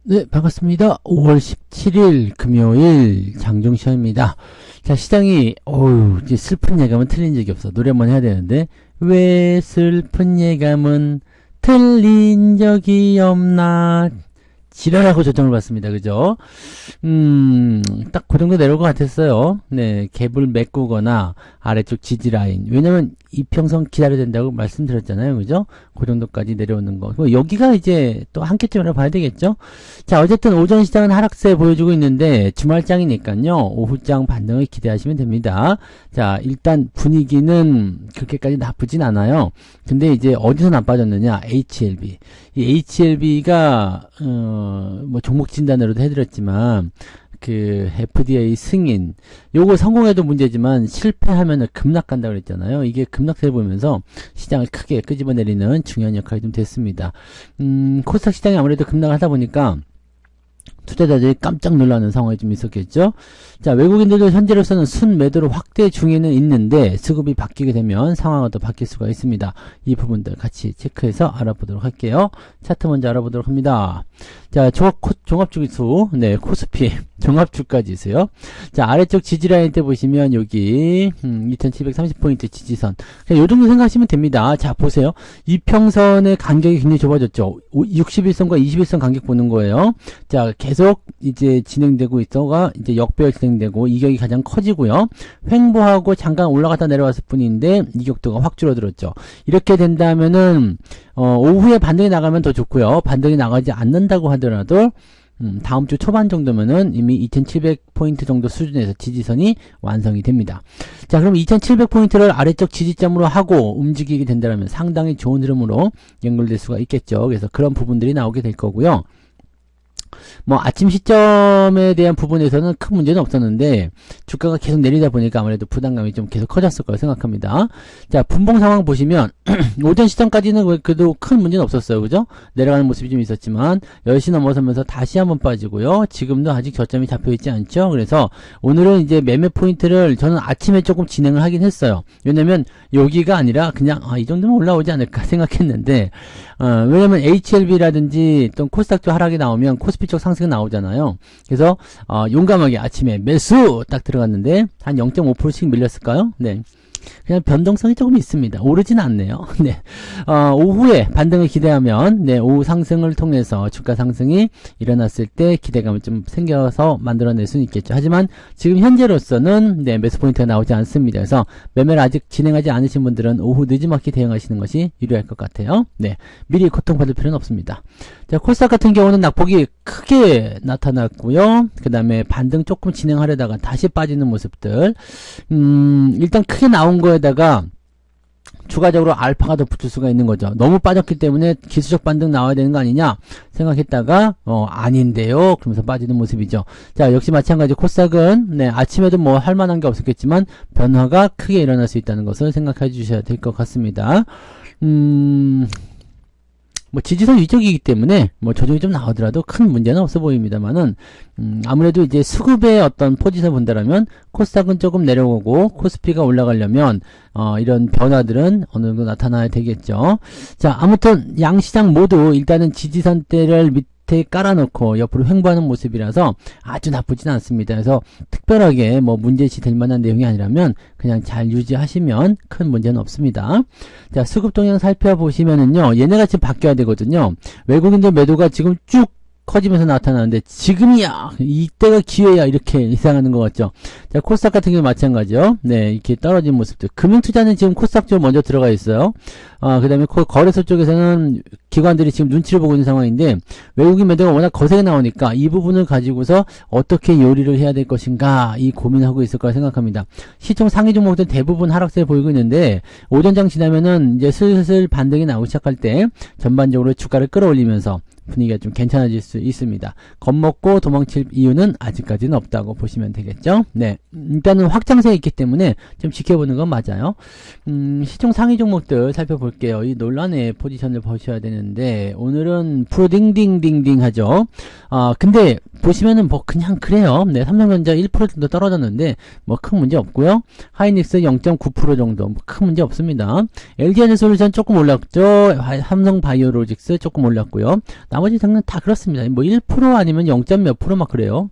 네, 반갑습니다. 5월 17일 금요일 장종시험입니다. 자, 시장이 이제 슬픈 예감은 틀린 적이 없어. 노래 한번 해야 되는데 왜 슬픈 예감은 틀린 적이 없나. 지랄하고 조정을 받습니다. 그죠? 딱 그 정도 내려올 것 같았어요. 네, 갭을 메꾸거나 아래쪽 지지라인. 왜냐면 이평선 기다려야 된다고 말씀드렸잖아요. 그죠? 그 정도까지 내려오는 거. 여기가 이제 또 한 끗쯤이라고 봐야 되겠죠? 자, 어쨌든 오전 시장은 하락세 보여주고 있는데 주말장이니까요. 오후장 반등을 기대하시면 됩니다. 자, 일단 분위기는 그렇게까지 나쁘진 않아요. 근데 이제 어디서 나빠졌느냐? HLB. 이 HLB가 뭐 종목 진단으로도 해드렸지만 그 FDA 승인 요거 성공해도 문제지만 실패하면은 급락 간다고 그랬잖아요. 이게 급락세를 보면서 시장을 크게 끄집어내리는 중요한 역할이 좀 됐습니다. 코스닥 시장이 아무래도 급락을 하다 보니까 투자자들이 깜짝 놀라는 상황이 좀 있었겠죠. 자, 외국인들도 현재로서는 순매도로 확대 중에는 있는데 수급이 바뀌게 되면 상황은 또 바뀔 수가 있습니다. 이 부분들 같이 체크해서 알아보도록 할게요. 차트 먼저 알아보도록 합니다. 자, 종합주기수, 네, 코스피 종합주가지수요. 자, 아래쪽 지지라인 때 보시면 여기 2730포인트 지지선. 그냥 요 정도 생각하시면 됩니다. 자, 보세요. 이평선의 간격이 굉장히 좁아졌죠. 61선과 21선 간격 보는 거예요. 자, 계속 이제 진행되고 있어가 이제 역배열 진행되고 이격이 가장 커지고요. 횡보하고 잠깐 올라갔다 내려왔을 뿐인데 이격도가 확 줄어들었죠. 이렇게 된다면은 오후에 반등이 나가면 더 좋고요. 반등이 나가지 않는다고 하더라도 다음 주 초반 정도면은 이미 2700포인트 정도 수준에서 지지선이 완성이 됩니다. 자, 그럼 2700포인트를 아래쪽 지지점으로 하고 움직이게 된다면 상당히 좋은 흐름으로 연결될 수가 있겠죠. 그래서 그런 부분들이 나오게 될 거고요. 뭐 아침 시점에 대한 부분에서는 큰 문제는 없었는데 주가가 계속 내리다 보니까 아무래도 부담감이 좀 계속 커졌을 거라고 생각합니다. 자, 분봉 상황 보시면 오전 시점까지는 그래도 큰 문제는 없었어요. 그죠? 내려가는 모습이 좀 있었지만 10시 넘어서면서 다시 한번 빠지고요. 지금도 아직 저점이 잡혀있지 않죠. 그래서 오늘은 이제 매매 포인트를 저는 아침에 조금 진행을 하긴 했어요. 왜냐면 여기가 아니라 그냥 이 정도면 올라오지 않을까 생각했는데 왜냐면 HLB라든지 또 코스닥 쪽 하락이 나오면 코스피 쪽 상승이 나오잖아요. 그래서 용감하게 아침에 매수 딱 들어갔는데 한 0.5%씩 밀렸을까요? 네. 그냥 변동성이 조금 있습니다. 오르진 않네요. 네. 오후에 반등을 기대하면, 네, 오후 상승을 통해서 주가 상승이 일어났을 때 기대감을 좀 생겨서 만들어낼 수는 있겠죠. 하지만 지금 현재로서는, 네, 매수 포인트가 나오지 않습니다. 그래서 매매를 아직 진행하지 않으신 분들은 오후 늦지막히 대응하시는 것이 유리할 것 같아요. 네. 미리 고통받을 필요는 없습니다. 자, 코스닥 같은 경우는 낙폭이 크게 나타났고요. 그 다음에 반등 조금 진행하려다가 다시 빠지는 모습들. 일단 크게 나온 거에다가 추가적으로 알파가 더 붙을 수가 있는 거죠. 너무 빠졌기 때문에 기술적 반등 나와야 되는 거 아니냐 생각했다가 아닌데요. 그러면서 빠지는 모습이죠. 자, 역시 마찬가지 코스닥은 네, 아침에도 뭐 할 만한 게 없었겠지만 변화가 크게 일어날 수 있다는 것을 생각해 주셔야 될 것 같습니다. 뭐 지지선 위쪽이기 때문에 뭐 조정이 좀 나오더라도 큰 문제는 없어 보입니다만은 아무래도 이제 수급의 어떤 포지션 본다라면 코스닥은 조금 내려오고 코스피가 올라가려면 이런 변화들은 어느 정도 나타나야 되겠죠. 자, 아무튼 양시장 모두 일단은 지지선대를 밑에 깔아놓고 옆으로 횡보하는 모습이라서 아주 나쁘진 않습니다. 그래서 특별하게 뭐 문제시 될 만한 내용이 아니라면 그냥 잘 유지하시면 큰 문제는 없습니다. 자, 수급 동향 살펴보시면은요, 얘네가 지금 바뀌어야 되거든요. 외국인들 매도가 지금 쭉 커지면서 나타나는데 지금이야 이때가 기회야 이렇게 예상하는 것 같죠. 자, 코스닥 같은 경우 마찬가지요. 네, 이렇게 떨어진 모습들. 금융투자는 지금 코스닥 쪽 먼저 들어가 있어요. 그 다음에 거래소 쪽에서는 기관들이 지금 눈치를 보고 있는 상황인데 외국인 매도가 워낙 거세게 나오니까 이 부분을 가지고서 어떻게 요리를 해야 될 것인가 이 고민하고 있을 거라 생각합니다. 시총 상위 종목들 대부분 하락세를 보이고 있는데 오전장 지나면은 이제 슬슬 반등이 나오기 시작할 때 전반적으로 주가를 끌어올리면서 분위기가 좀 괜찮아질 수 있습니다. 겁먹고 도망칠 이유는 아직까지는 없다고 보시면 되겠죠. 네, 일단은 확장세에 있기 때문에 좀 지켜보는 건 맞아요. 시총 상위 종목들 살펴볼게요. 이 논란의 포지션을 보셔야 되는데 오늘은 프로딩딩딩딩 하죠. 근데 보시면은 뭐 그냥 그래요. 네, 삼성전자 1% 정도 떨어졌는데 뭐 큰 문제 없고요. 하이닉스 0.9% 정도 뭐 큰 문제 없습니다. LG에너솔루션 조금 올랐죠. 삼성바이오로직스 조금 올랐고요. 나머지 장은 다 그렇습니다. 뭐 1% 아니면 0. 몇 프로 막 그래요.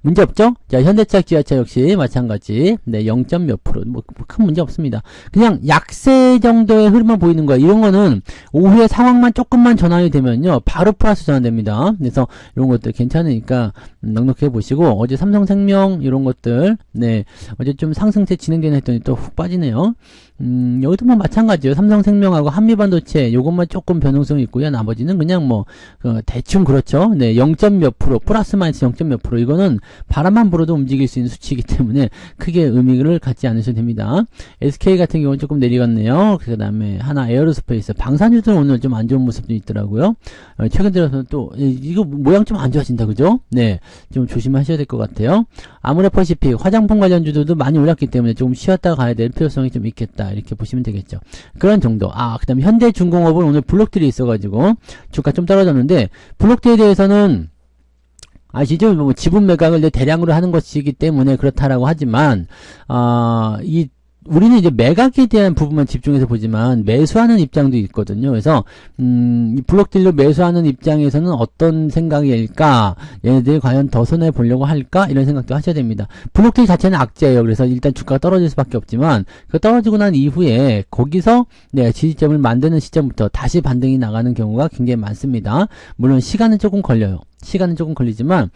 문제 없죠? 자, 현대차, 기아차 역시 마찬가지. 네, 0. 몇 프로. 뭐, 큰 문제 없습니다. 그냥 약세 정도의 흐름만 보이는 거예요. 이런 거는 오후에 상황만 조금만 전환이 되면요. 바로 플러스 전환됩니다. 그래서 이런 것들 괜찮으니까 넉넉히 해보시고, 어제 삼성생명 이런 것들, 네, 어제 좀 상승세 진행되나 했더니 또 훅 빠지네요. 여기도 뭐 마찬가지예요. 삼성생명하고 한미반도체 요것만 조금 변동성이 있고요. 나머지는 그냥 뭐 대충 그렇죠. 네, 0. 몇 프로 플러스 마이너스 0. 몇 프로 이거는 바람만 불어도 움직일 수 있는 수치이기 때문에 크게 의미를 갖지 않으셔도 됩니다. SK 같은 경우는 조금 내려갔네요. 그 다음에 하나 에어로스페이스 방산주들은 오늘 좀 안 좋은 모습도 있더라고요. 최근 들어서 또 이거 모양 좀 안 좋아진다 그죠? 네, 좀 조심하셔야 될 것 같아요. 아모레퍼시픽 화장품 관련주들도 많이 올랐기 때문에 조금 쉬었다 가야 될 필요성이 좀 있겠다 이렇게 보시면 되겠죠. 그런 정도. 그 다음에 현대중공업은 오늘 블록들이 있어가지고 주가 좀 떨어졌는데 블록들에 대해서는 아시죠? 뭐 지분 매각을 대량으로 하는 것이기 때문에 그렇다라고 하지만 우리는 이제 매각에 대한 부분만 집중해서 보지만 매수하는 입장도 있거든요. 그래서 이 블록딜로 매수하는 입장에서는 어떤 생각일까? 얘네들이 과연 더 손해 보려고 할까? 이런 생각도 하셔야 됩니다. 블록딜 자체는 악재예요. 그래서 일단 주가가 떨어질 수밖에 없지만 그 떨어지고 난 이후에 거기서 지지점을 만드는 시점부터 다시 반등이 나가는 경우가 굉장히 많습니다. 물론 시간은 조금 걸려요. 시간은 조금 걸리지만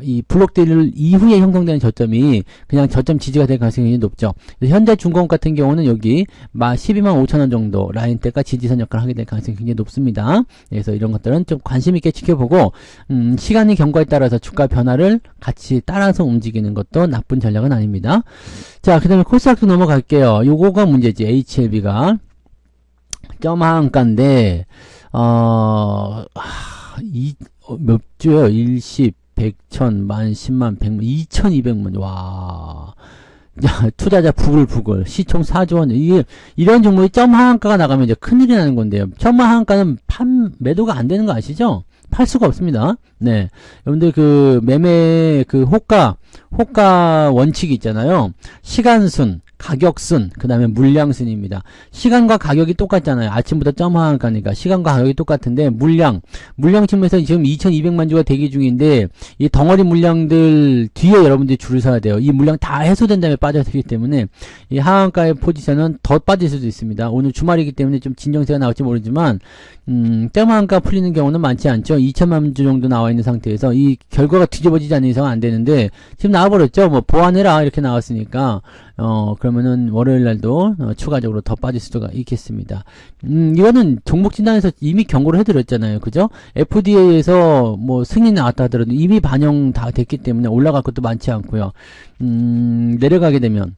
이 블록딜 이후에 형성되는 저점이 그냥 저점 지지가 될 가능성이 굉장히 높죠. 현대중공업 같은 경우는 여기 12만 5천원 정도 라인대가 지지선 역할을 하게 될 가능성이 굉장히 높습니다. 그래서 이런 것들은 좀 관심 있게 지켜보고 시간의 경과에 따라서 주가 변화를 같이 따라서 움직이는 것도 나쁜 전략은 아닙니다. 자, 그 다음에 코스닥도 넘어갈게요. 요거가 문제지. HLB가 점하한가인데 몇 주요? 10, 100, 1000, 만, 10만, 100만, 2200만. 와. 야, 투자자 부글부글. 시총 4조 원. 이런 종목이 점 하한가가 나가면 이제 큰일이 나는 건데요. 점 하한가는 매도가 안 되는 거 아시죠? 팔 수가 없습니다. 네. 여러분들 매매 호가 원칙이 있잖아요. 시간순, 가격순, 그 다음에 물량순입니다. 시간과 가격이 똑같잖아요. 아침부터 점하니까 시간과 가격이 똑같은데 물량 측면에서 지금 2200만 주가 대기 중인데 이 덩어리 물량들 뒤에 여러분들이 줄을 서야 돼요. 이 물량 다 해소된 다음에 빠져야 되기 때문에 이 하한가의 포지션은 더 빠질 수도 있습니다. 오늘 주말이기 때문에 좀 진정세가 나올지 모르지만 점하한가 풀리는 경우는 많지 않죠. 2천만 주 정도 나와 있는 상태에서 이 결과가 뒤집어지지 않는 이상은 안 되는데 지금 나와버렸죠. 뭐 보완해라 이렇게 나왔으니까 그러면은 월요일 날도 추가적으로 더 빠질 수가 있겠습니다. 이거는 종목 진단에서 이미 경고를 해드렸잖아요. 그죠? FDA에서 뭐 승인 나왔다 하더라도 이미 반영 다 됐기 때문에 올라갈 것도 많지 않고요. 내려가게 되면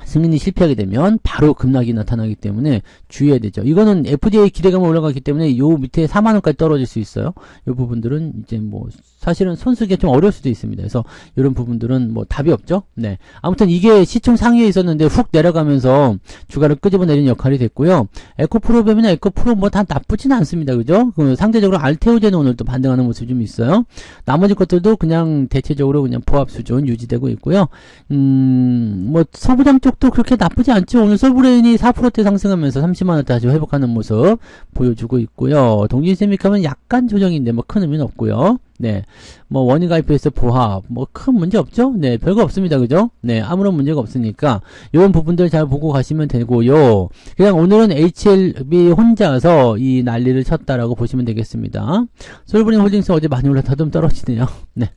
승인이 실패하게 되면 바로 급락이 나타나기 때문에 주의해야 되죠. 이거는 FDA 기대감이 올라가기 때문에 요 밑에 4만원까지 떨어질 수 있어요. 요 부분들은 이제 뭐 사실은 손쓰기가 좀 어려울 수도 있습니다. 그래서 이런 부분들은 뭐 답이 없죠. 네. 아무튼 이게 시총 상위에 있었는데 훅 내려가면서 주가를 끄집어내는 역할이 됐고요. 에코프로뱀이나 에코프로 뭐 다 나쁘진 않습니다. 그죠? 상대적으로 알테오제는 오늘 또 반등하는 모습이 좀 있어요. 나머지 것들도 그냥 대체적으로 그냥 보합 수준 유지되고 있고요. 뭐 서부장 쪽도 그렇게 나쁘지 않죠. 오늘 솔브레인이 4%대 상승하면서 30만원 다시 회복하는 모습 보여주고 있고요. 동진세미카는 약간 조정인데 뭐 큰 의미는 없고요. 네. 뭐 원인 가입해서 보합 뭐 큰 문제 없죠? 네, 별거 없습니다. 그죠? 네, 아무런 문제가 없으니까 이런 부분들 잘 보고 가시면 되고요. 그냥 오늘은 HLB 혼자서 이 난리를 쳤다라고 보시면 되겠습니다. 솔브린 홀딩스 어제 많이 올랐다 좀 떨어지네요. 네.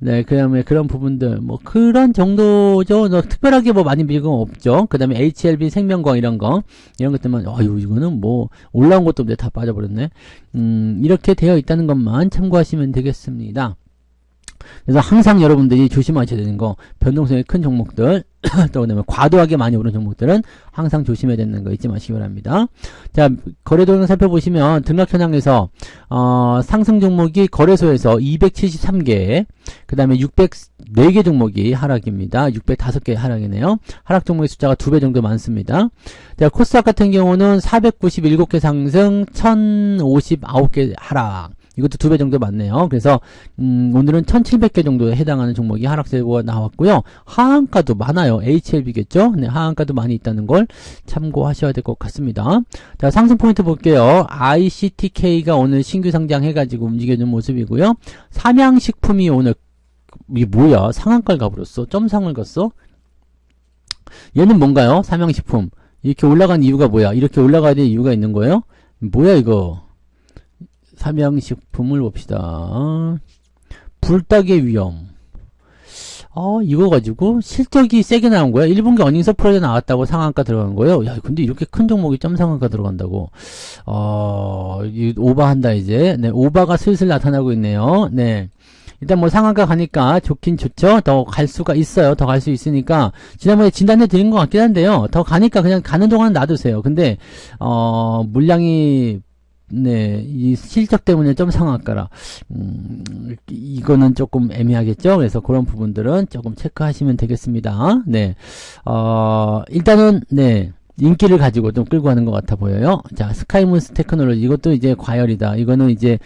네, 그다음에 그런 부분들 뭐 그런 정도죠. 특별하게 뭐 많이 밀고 없죠. 그다음에 HLB 생명광 이런 것들만 이거는 뭐 올라온 것도 없는데 다 빠져버렸네. 이렇게 되어 있다는 것만 참고하시면 되겠습니다. 그래서 항상 여러분들이 조심하셔야 되는 거, 변동성이 큰 종목들, 또 그다음에 과도하게 많이 오른 종목들은 항상 조심해야 되는 거 잊지 마시기 바랍니다. 자, 거래 동향 살펴보시면 등락 현황에서 상승 종목이 거래소에서 273개, 그 다음에 604개 종목이 하락입니다. 605개 하락이네요. 하락 종목의 숫자가 2배 정도 많습니다. 자, 코스닥 같은 경우는 497개 상승, 1059개 하락. 이것도 2배 정도 맞네요. 그래서 오늘은 1700개 정도에 해당하는 종목이 하락세가 나왔고요. 하한가도 많아요. HLB겠죠? 네, 하한가도 많이 있다는 걸 참고하셔야 될 것 같습니다. 자, 상승 포인트 볼게요. ICTK가 오늘 신규 상장해가지고 움직여준 모습이고요. 삼양식품이 오늘 이게 뭐야? 상한가를 가버렸어. 점상을 갔어? 얘는 뭔가요? 삼양식품. 이렇게 올라간 이유가 뭐야? 이렇게 올라가야 될 이유가 있는 거예요? 뭐야 이거? 삼양식품을 봅시다. 불닭의 위험. 이거 가지고 실적이 세게 나온 거야. 1분기 어닝 서프라이즈 나왔다고 상한가 들어간 거예요. 야, 근데 이렇게 큰 종목이 점 상한가 들어간다고. 오바한다 이제. 네, 오바가 슬슬 나타나고 있네요. 네. 일단 뭐 상한가 가니까 좋긴 좋죠. 더 갈 수가 있어요. 더 갈 수 있으니까 지난번에 진단해 드린 것 같긴 한데요. 더 가니까 그냥 가는 동안 놔두세요. 근데 물량이 네, 이 실적 때문에 좀 상한가라. 이거는 조금 애매하겠죠? 그래서 그런 부분들은 조금 체크하시면 되겠습니다. 네. 일단은, 네. 인기를 가지고 좀 끌고 가는 것 같아 보여요. 자, 스카이문스 테크놀로지. 이것도 이제 과열이다. 이거는 이제,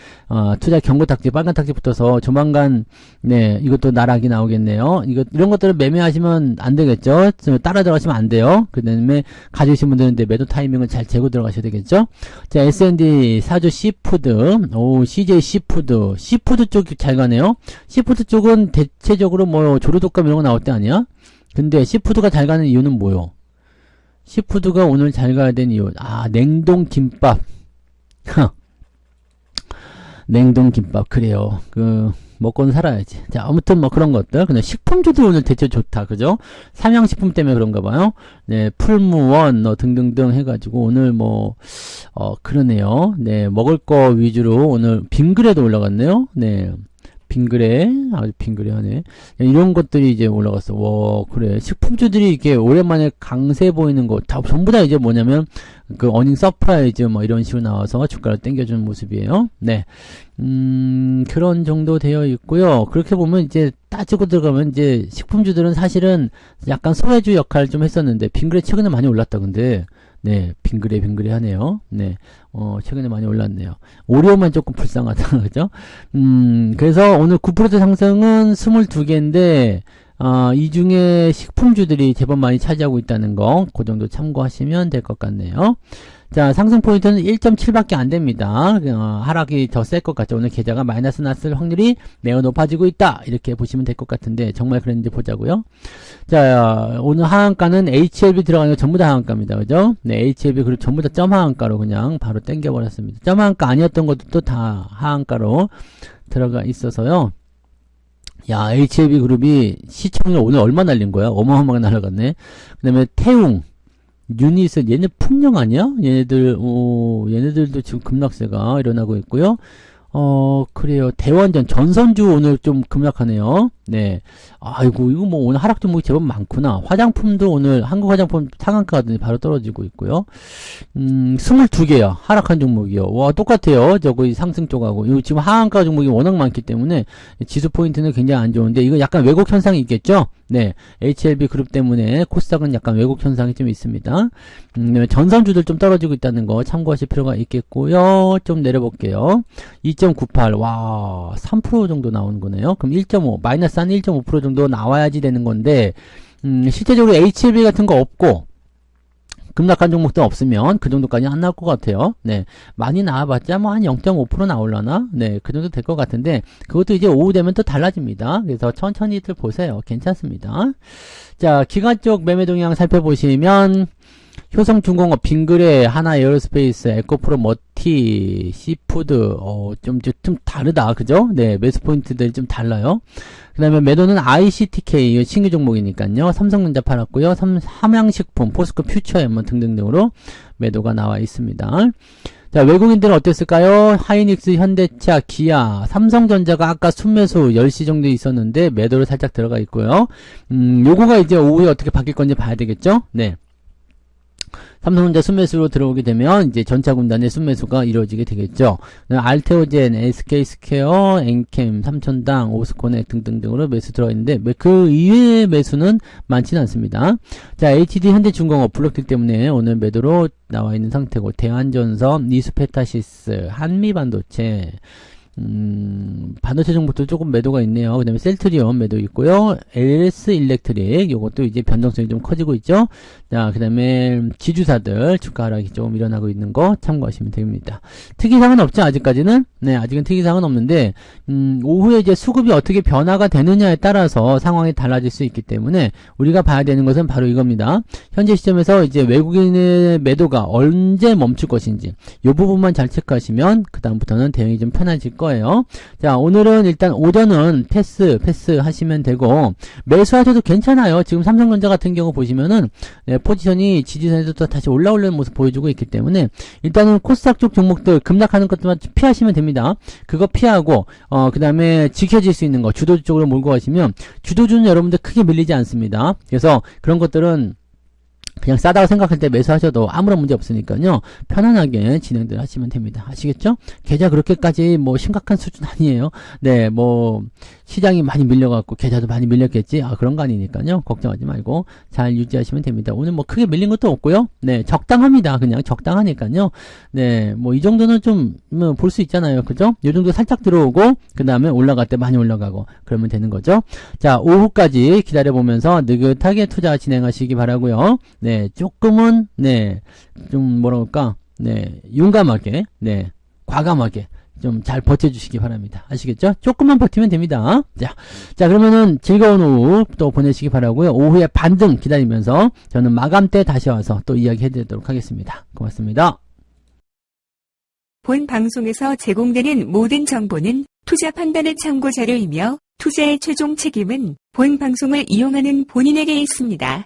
투자 경고 탁지, 빨간 탁지 붙어서 조만간, 네, 이것도 나락이 나오겠네요. 이런 것들을 매매하시면 안 되겠죠? 따라 들어가시면 안 돼요. 그 다음에 가지신 분들은 매도 타이밍을 잘 재고 들어가셔야 되겠죠? 자, S&D 사주 C푸드, CJ C푸드. C푸드 쪽이 잘 가네요. C푸드 쪽은 대체적으로 뭐 조류독감 이런 거 나올 때 아니야? 근데 C푸드가 잘 가는 이유는 뭐요? 시푸드가 오늘 잘 가야 되는 이유. 냉동 김밥. 냉동 김밥. 그래요. 먹고는 살아야지. 자, 아무튼 뭐 그런 것들. 근데 식품주들 오늘 대체 좋다. 그죠? 삼양식품 때문에 그런가 봐요. 네, 풀무원, 등등등 해가지고 오늘 그러네요. 네, 먹을 거 위주로 오늘 빙그레도 올라갔네요. 네. 빙그레, 아주 빙그레하네. 이런 것들이 이제 올라갔어. 와, 그래. 식품주들이 이렇게 오랜만에 강세 보이는 거, 전부 다 이제 뭐냐면, 어닝 서프라이즈 이런 식으로 나와서 주가를 당겨주는 모습이에요. 네. 그런 정도 되어 있고요. 그렇게 보면 이제 따지고 들어가면 이제 식품주들은 사실은 약간 소외주 역할을 좀 했었는데, 빙그레 최근에 많이 올랐다, 근데. 네, 빙그레 하네요. 네, 최근에 많이 올랐네요. 오리오만 조금 불쌍하다, 그죠? 그래서 오늘 9% 상승은 22개인데, 이 중에 식품주들이 제법 많이 차지하고 있다는 거, 그 정도 참고하시면 될 것 같네요. 자, 상승 포인트는 1.7밖에 안 됩니다. 하락이 더 셀 것 같죠. 오늘 계좌가 마이너스 났을 확률이 매우 높아지고 있다. 이렇게 보시면 될 것 같은데, 정말 그랬는지 보자고요. 자, 오늘 하한가는 HLB 들어가는 거 전부 다 하한가입니다. 그죠? 네, HLB 그리고 전부 다 점 하한가로 그냥 바로 땡겨버렸습니다. 점 하한가 아니었던 것도 또 다 하한가로 들어가 있어서요. 야, HLB 그룹이 시청률 오늘 얼마 날린 거야? 어마어마하게 날아갔네. 그 다음에 태웅. 유닛은 얘네 풍령 아니야? 얘네들도 지금 급락세가 일어나고 있고요. 그래요. 대원전 전선주 오늘 좀 급락하네요. 네. 아이고, 이거 오늘 하락 종목이 제법 많구나. 화장품도 오늘 한국 화장품 상한가더니 바로 떨어지고 있고요. 22개야. 하락한 종목이요. 와, 똑같아요. 저거 상승 쪽하고. 이거 지금 하한가 종목이 워낙 많기 때문에 지수 포인트는 굉장히 안 좋은데, 이거 약간 왜곡 현상이 있겠죠? 네. HLB 그룹 때문에 코스닥은 약간 왜곡 현상이 좀 있습니다. 전선주들 좀 떨어지고 있다는 거 참고하실 필요가 있겠고요. 좀 내려볼게요. 2.98. 와, 3% 정도 나오는 거네요. 그럼 1.5, 마이너스 한 1.5% 정도 나와야지 되는 건데, 실제적으로 HLB 같은 거 없고, 급락한 종목도 없으면 그 정도까지 안 나올 것 같아요. 네. 많이 나와봤자 한 0.5% 나올라나? 네. 그 정도 될 것 같은데, 그것도 이제 오후 되면 또 달라집니다. 그래서 천천히들 보세요. 괜찮습니다. 자, 기관 쪽 매매 동향 살펴보시면, 효성중공업, 빙그레, 하나에어로스페이스, 에코프로, 머티, 시푸드, 좀 다르다. 그죠? 네, 매수 포인트들이 좀 달라요. 그 다음에 매도는 ICTK, 신규 종목이니까요. 삼성전자 팔았고요. 삼양식품, 포스코 퓨처엠 등등등으로 매도가 나와 있습니다. 자, 외국인들은 어땠을까요? 하이닉스, 현대차, 기아, 삼성전자가 아까 순매수 10시 정도 있었는데 매도를 살짝 들어가 있고요. 요거가 이제 오후에 어떻게 바뀔 건지 봐야 되겠죠? 네. 삼성전자 순매수로 들어오게 되면 이제 전차 군단의 순매수가 이루어지게 되겠죠. 알테오젠, SK스퀘어, 엔캠, 삼천당, 오스코넥 등등등으로 매수 들어있는데 그 이외의 매수는 많지는 않습니다. 자, HD 현대중공업 블록딜 때문에 오늘 매도로 나와 있는 상태고, 대한전선, 니스페타시스, 한미반도체, 반도체 종목도 조금 매도가 있네요. 그 다음에 셀트리온 매도 있고요. LS 일렉트릭, 요것도 이제 변동성이 좀 커지고 있죠. 자, 그 다음에 지주사들 주가 하락이 좀 일어나고 있는 거 참고하시면 됩니다. 특이사항은 없죠, 아직까지는? 네, 아직은 특이사항은 없는데, 오후에 이제 수급이 어떻게 변화가 되느냐에 따라서 상황이 달라질 수 있기 때문에 우리가 봐야 되는 것은 바로 이겁니다. 현재 시점에서 이제 외국인의 매도가 언제 멈출 것인지, 이 부분만 잘 체크하시면, 그다음부터는 대응이 좀 편해질 거예요. 자, 오늘은 일단 오전은 패스 하시면 되고, 매수하셔도 괜찮아요. 지금 삼성전자 같은 경우 보시면은, 네, 포지션이 지지선에서 또 다시 올라오려는 모습 보여주고 있기 때문에, 일단은 코스닥 쪽 종목들 급락하는 것들만 피하시면 됩니다. 그거 피하고, 그 다음에 지켜질 수 있는 거, 주도주 쪽으로 몰고 가시면, 주도주는 여러분들 크게 밀리지 않습니다. 그래서 그런 것들은 그냥 싸다고 생각할 때 매수하셔도 아무런 문제 없으니까요. 편안하게 진행들 하시면 됩니다. 아시겠죠? 계좌 그렇게까지 뭐 심각한 수준 아니에요. 네, 뭐 시장이 많이 밀려갖고 계좌도 많이 밀렸겠지. 그런 거 아니니까요. 걱정하지 말고 잘 유지하시면 됩니다. 오늘 뭐 크게 밀린 것도 없고요. 네, 적당합니다. 그냥 적당하니까요. 네, 뭐 이 정도는 좀 볼 수 있잖아요. 그죠? 이 정도 살짝 들어오고 그 다음에 올라갈 때 많이 올라가고 그러면 되는 거죠. 자, 오후까지 기다려보면서 느긋하게 투자 진행하시기 바라고요. 네, 조금은, 네, 좀, 뭐라 그럴까, 네, 용감하게, 네, 과감하게, 좀 잘 버텨주시기 바랍니다. 아시겠죠? 조금만 버티면 됩니다. 자, 그러면은 즐거운 오후 또 보내시기 바라고요. 오후에 반등 기다리면서 저는 마감 때 다시 와서 또 이야기 해드리도록 하겠습니다. 고맙습니다. 본 방송에서 제공되는 모든 정보는 투자 판단의 참고 자료이며 투자의 최종 책임은 본 방송을 이용하는 본인에게 있습니다.